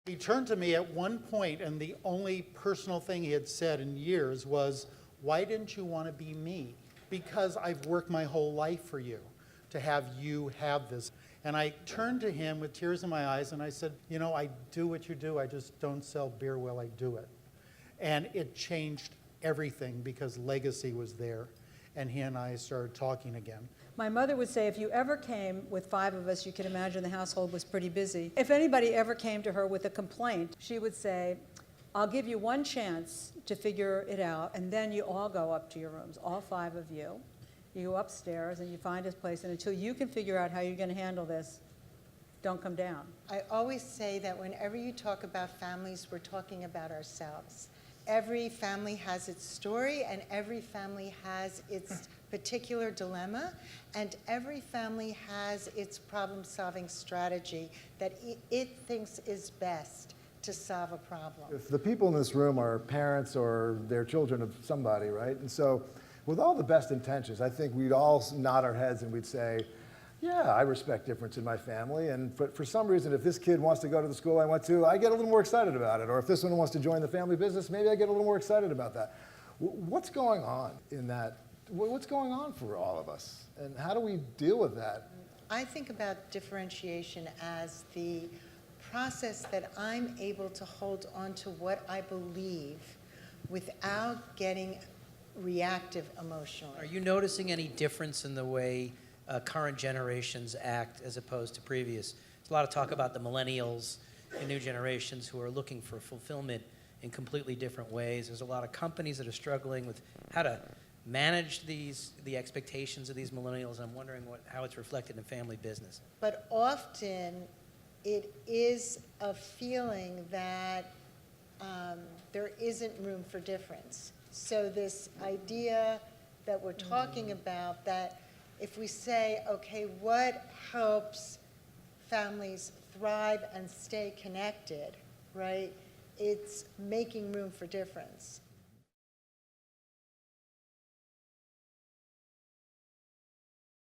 He turned to me at one point, and the only personal thing he had said in years was, "Why didn't you want to be me?" Because I've worked my whole life for you, to have you have this. And I turned to him with tears in my eyes, and I said, "You know, I do what you do, I just don't sell beer while I do it." And it changed everything because legacy was there, and he and I started talking again. My mother would say, if you ever came with 5 of us, you can imagine the household was pretty busy. If anybody ever came to her with a complaint, she would say, "I'll give you one chance to figure it out, and then you all go up to your rooms, all 5 of you. You go upstairs and you find a place, and until you can figure out how you're going to handle this, don't come down." I always say that whenever you talk about families, we're talking about ourselves. Every family has its story, and every family has its particular dilemma, and every family has its problem-solving strategy that it thinks is best to solve a problem. If the people in this room are parents or they're children of somebody, right? And so with all the best intentions, I think we'd all nod our heads and we'd say, yeah, I respect difference in my family, and for some reason, if this kid wants to go to the school I went to, I get a little more excited about it. Or if this one wants to join the family business, maybe I get a little more excited about that. What's going on in that? What's going on for all of us? And how do we deal with that? I think about differentiation as the process that I'm able to hold on to what I believe without getting reactive emotionally. Are you noticing any difference in the way current generations act as opposed to previous? There's a lot of talk about the millennials and new generations who are looking for fulfillment in completely different ways. There's a lot of companies that are struggling with how to manage the expectations of these millennials, and I'm wondering how it's reflected in family business. But often it is a feeling that there isn't room for difference. So this idea that we're talking about, that if we say, okay, what helps families thrive and stay connected, right? It's making room for difference.